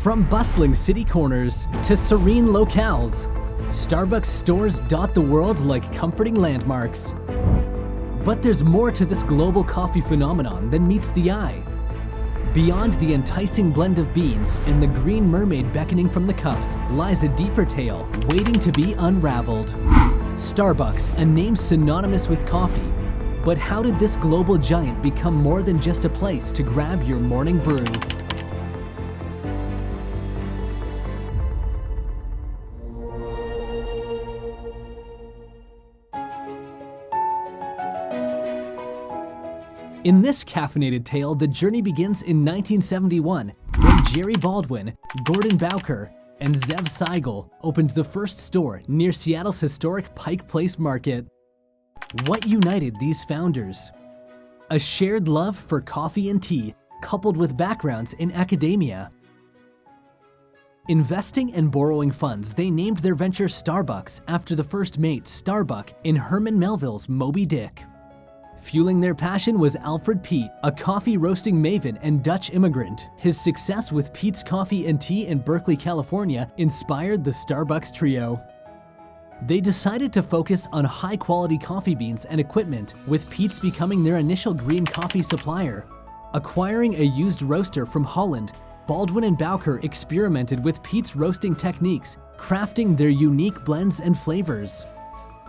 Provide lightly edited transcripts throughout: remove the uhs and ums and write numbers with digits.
From bustling city corners to serene locales, Starbucks stores dot the world like comforting landmarks. But there's more to this global coffee phenomenon than meets the eye. Beyond the enticing blend of beans and the green mermaid beckoning from the cups lies a deeper tale waiting to be unraveled. Starbucks, a name synonymous with coffee. But how did this global giant become more than just a place to grab your morning brew? In this caffeinated tale, the journey begins in 1971 when Jerry Baldwin, Gordon Bowker, and Zev Seigel opened the first store near Seattle's historic Pike Place Market. What united these founders? A shared love for coffee and tea, coupled with backgrounds in academia. Investing and borrowing funds, they named their venture Starbucks after the first mate, Starbuck, in Herman Melville's Moby Dick. Fueling their passion was Alfred Peet, a coffee roasting maven and Dutch immigrant. His success with Peet's Coffee and Tea in Berkeley, California, inspired the Starbucks trio. They decided to focus on high-quality coffee beans and equipment, with Peet's becoming their initial green coffee supplier. Acquiring a used roaster from Holland, Baldwin and Bowker experimented with Peet's roasting techniques, crafting their unique blends and flavors.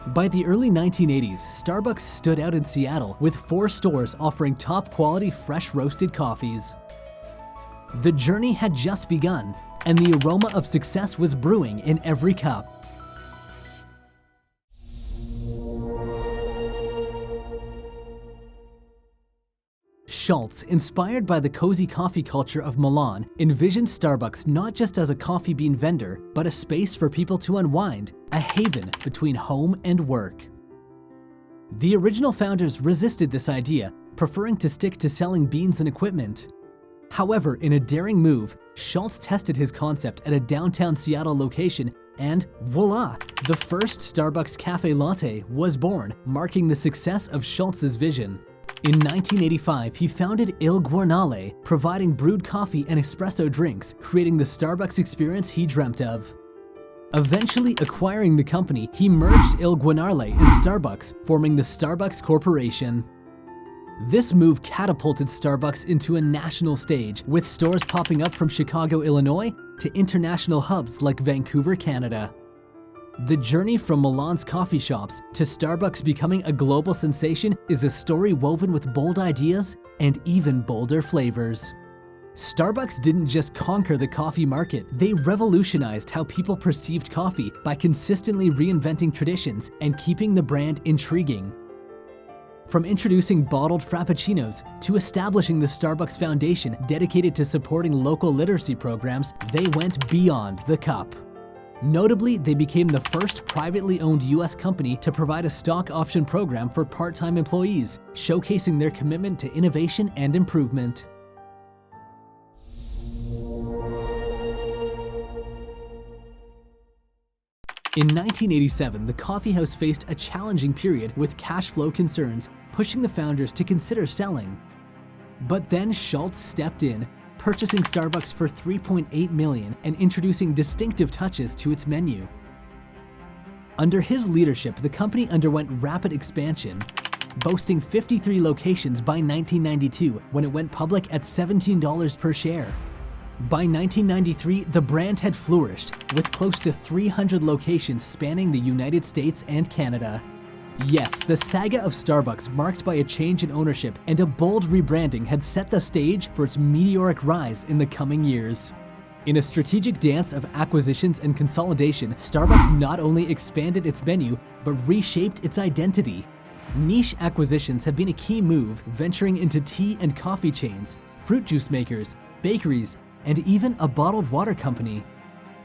By the early 1980s, Starbucks stood out in Seattle with 4 stores offering top-quality fresh roasted coffees. The journey had just begun, and the aroma of success was brewing in every cup. Schultz, inspired by the cozy coffee culture of Milan, envisioned Starbucks not just as a coffee bean vendor, but a space for people to unwind, a haven between home and work. The original founders resisted this idea, preferring to stick to selling beans and equipment. However, in a daring move, Schultz tested his concept at a downtown Seattle location, and voila! The first Starbucks Cafe Latte was born, marking the success of Schultz's vision. In 1985, he founded Il Guarnale, providing brewed coffee and espresso drinks, creating the Starbucks experience he dreamt of. Eventually acquiring the company, he merged Il Guarnale and Starbucks, forming the Starbucks Corporation. This move catapulted Starbucks into a national stage, with stores popping up from Chicago, Illinois, to international hubs like Vancouver, Canada. The journey from Milan's coffee shops to Starbucks becoming a global sensation is a story woven with bold ideas and even bolder flavors. Starbucks didn't just conquer the coffee market, they revolutionized how people perceived coffee by consistently reinventing traditions and keeping the brand intriguing. From introducing bottled frappuccinos to establishing the Starbucks Foundation dedicated to supporting local literacy programs, they went beyond the cup. Notably, they became the first privately owned US company to provide a stock option program for part-time employees, showcasing their commitment to innovation and improvement. In 1987, the coffeehouse faced a challenging period with cash flow concerns, pushing the founders to consider selling. But then Schultz stepped in, purchasing Starbucks for $3.8 million and introducing distinctive touches to its menu. Under his leadership, the company underwent rapid expansion, boasting 53 locations by 1992 when it went public at $17 per share. By 1993, the brand had flourished, with close to 300 locations spanning the United States and Canada. Yes, the saga of Starbucks, marked by a change in ownership and a bold rebranding, had set the stage for its meteoric rise in the coming years. In a strategic dance of acquisitions and consolidation, Starbucks not only expanded its menu, but reshaped its identity. Niche acquisitions have been a key move, venturing into tea and coffee chains, fruit juice makers, bakeries, and even a bottled water company.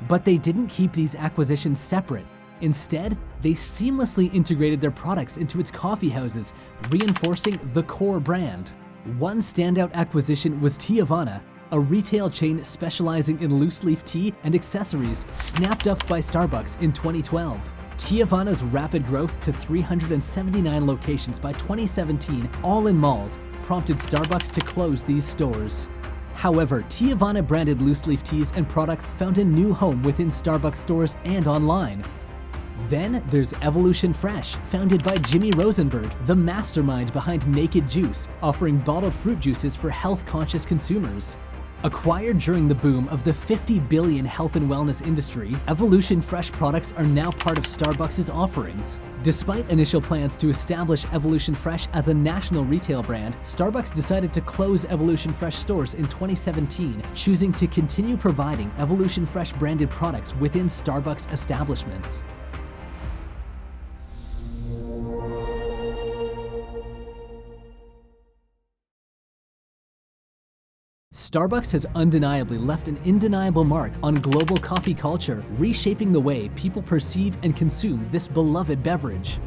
But they didn't keep these acquisitions separate. Instead, they seamlessly integrated their products into its coffee houses, reinforcing the core brand. One standout acquisition was Tea Havana, a retail chain specializing in loose-leaf tea and accessories, snapped up by Starbucks in 2012. Tea Havana's rapid growth to 379 locations by 2017, all in malls, prompted Starbucks to close these stores. However, Teavana branded loose-leaf teas and products found a new home within Starbucks stores and online. Then there's Evolution Fresh, founded by Jimmy Rosenberg, the mastermind behind Naked Juice, offering bottled fruit juices for health-conscious consumers. Acquired during the boom of the $50 billion health and wellness industry, Evolution Fresh products are now part of Starbucks' offerings. Despite initial plans to establish Evolution Fresh as a national retail brand, Starbucks decided to close Evolution Fresh stores in 2017, choosing to continue providing Evolution Fresh branded products within Starbucks establishments. Starbucks has undeniably left an undeniable mark on global coffee culture, reshaping the way people perceive and consume this beloved beverage.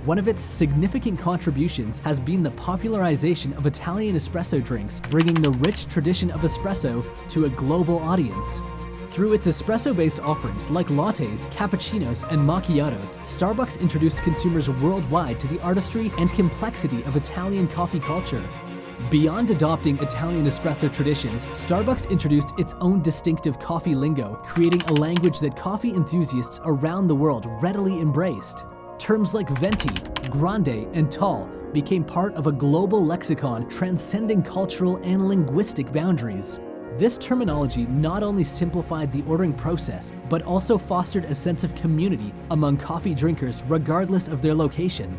One of its significant contributions has been the popularization of Italian espresso drinks, bringing the rich tradition of espresso to a global audience. Through its espresso-based offerings like lattes, cappuccinos, and macchiatos, Starbucks introduced consumers worldwide to the artistry and complexity of Italian coffee culture. Beyond adopting Italian espresso traditions, Starbucks introduced its own distinctive coffee lingo, creating a language that coffee enthusiasts around the world readily embraced. Terms like venti, grande, and tall became part of a global lexicon transcending cultural and linguistic boundaries. This terminology not only simplified the ordering process, but also fostered a sense of community among coffee drinkers regardless of their location.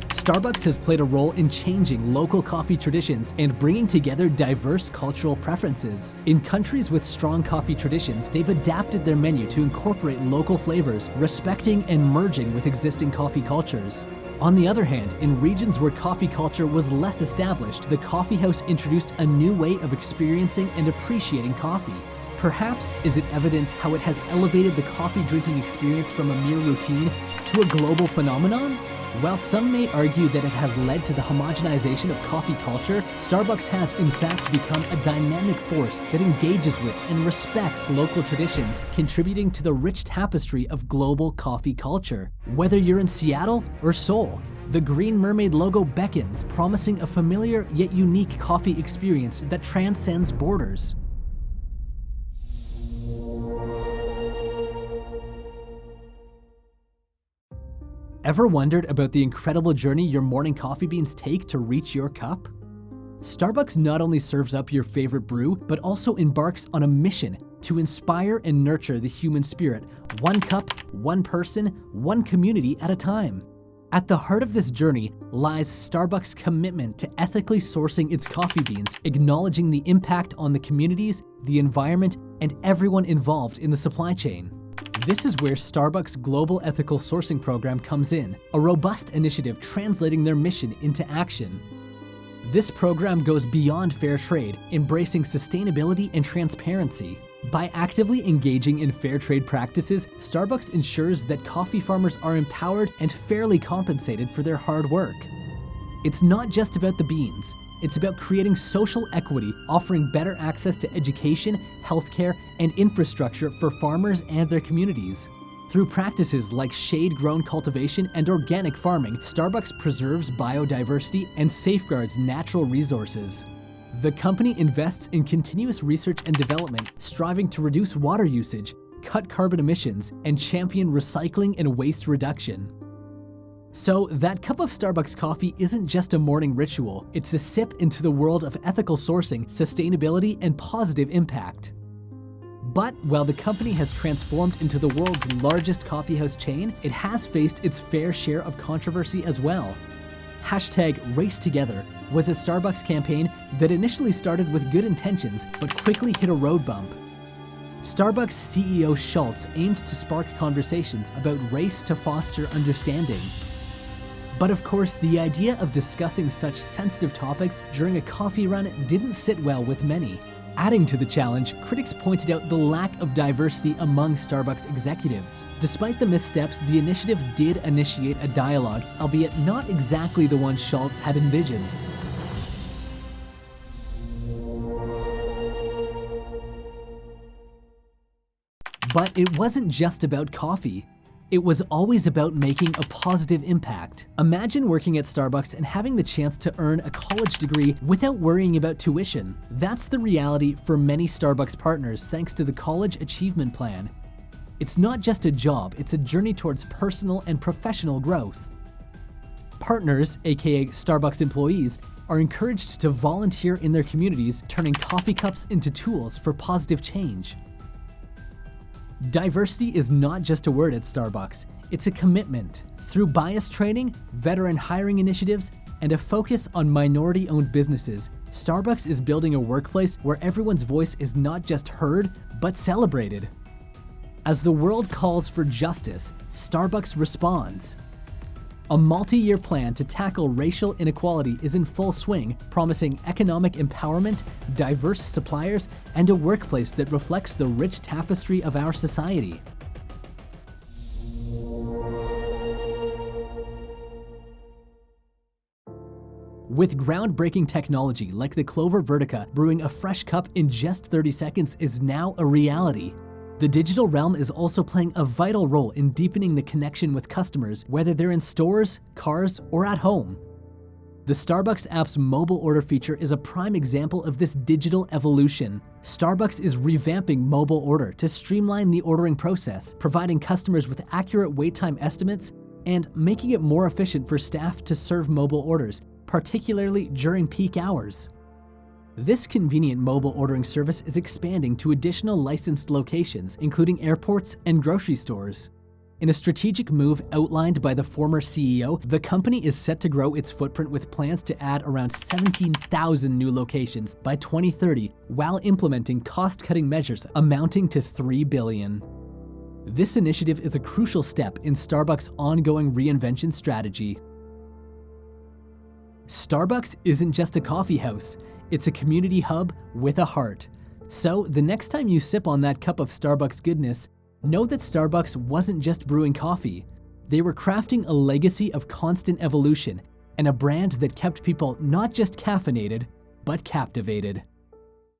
Starbucks has played a role in changing local coffee traditions and bringing together diverse cultural preferences. In countries with strong coffee traditions, they've adapted their menu to incorporate local flavors, respecting and merging with existing coffee cultures. On the other hand, in regions where coffee culture was less established, the coffee house introduced a new way of experiencing and appreciating coffee. Perhaps is it evident how it has elevated the coffee drinking experience from a mere routine to a global phenomenon? While some may argue that it has led to the homogenization of coffee culture, Starbucks has in fact become a dynamic force that engages with and respects local traditions, contributing to the rich tapestry of global coffee culture. Whether you're in Seattle or Seoul, the green mermaid logo beckons, promising a familiar yet unique coffee experience that transcends borders. Ever wondered about the incredible journey your morning coffee beans take to reach your cup? Starbucks not only serves up your favorite brew, but also embarks on a mission to inspire and nurture the human spirit, one cup, one person, one community at a time. At the heart of this journey lies Starbucks' commitment to ethically sourcing its coffee beans, acknowledging the impact on the communities, the environment, and everyone involved in the supply chain. This is where Starbucks' Global Ethical Sourcing Program comes in, a robust initiative translating their mission into action. This program goes beyond fair trade, embracing sustainability and transparency. By actively engaging in fair trade practices, Starbucks ensures that coffee farmers are empowered and fairly compensated for their hard work. It's not just about the beans. It's about creating social equity, offering better access to education, healthcare, and infrastructure for farmers and their communities. Through practices like shade-grown cultivation and organic farming, Starbucks preserves biodiversity and safeguards natural resources. The company invests in continuous research and development, striving to reduce water usage, cut carbon emissions, and champion recycling and waste reduction. So that cup of Starbucks coffee isn't just a morning ritual, it's a sip into the world of ethical sourcing, sustainability, and positive impact. But while the company has transformed into the world's largest coffeehouse chain, it has faced its fair share of controversy as well. #RaceTogether was a Starbucks campaign that initially started with good intentions, but quickly hit a road bump. Starbucks CEO Schultz aimed to spark conversations about race to foster understanding. But of course, the idea of discussing such sensitive topics during a coffee run didn't sit well with many. Adding to the challenge, critics pointed out the lack of diversity among Starbucks executives. Despite the missteps, the initiative did initiate a dialogue, albeit not exactly the one Schultz had envisioned. But it wasn't just about coffee. It was always about making a positive impact. Imagine working at Starbucks and having the chance to earn a college degree without worrying about tuition. That's the reality for many Starbucks partners thanks to the College Achievement Plan. It's not just a job, it's a journey towards personal and professional growth. Partners, aka Starbucks employees, are encouraged to volunteer in their communities, turning coffee cups into tools for positive change. Diversity is not just a word at Starbucks, it's a commitment. Through bias training, veteran hiring initiatives, and a focus on minority-owned businesses, Starbucks is building a workplace where everyone's voice is not just heard, but celebrated. As the world calls for justice, Starbucks responds. A multi-year plan to tackle racial inequality is in full swing, promising economic empowerment, diverse suppliers, and a workplace that reflects the rich tapestry of our society. With groundbreaking technology like the Clover Vertica, brewing a fresh cup in just 30 seconds is now a reality. The digital realm is also playing a vital role in deepening the connection with customers, whether they're in stores, cars, or at home. The Starbucks app's mobile order feature is a prime example of this digital evolution. Starbucks is revamping mobile order to streamline the ordering process, providing customers with accurate wait time estimates and making it more efficient for staff to serve mobile orders, particularly during peak hours. This convenient mobile ordering service is expanding to additional licensed locations, including airports and grocery stores. In a strategic move outlined by the former CEO, the company is set to grow its footprint with plans to add around 17,000 new locations by 2030, while implementing cost-cutting measures amounting to $3 billion. This initiative is a crucial step in Starbucks' ongoing reinvention strategy. Starbucks isn't just a coffee house. It's a community hub with a heart. So the next time you sip on that cup of Starbucks goodness, know that Starbucks wasn't just brewing coffee. They were crafting a legacy of constant evolution and a brand that kept people not just caffeinated, but captivated.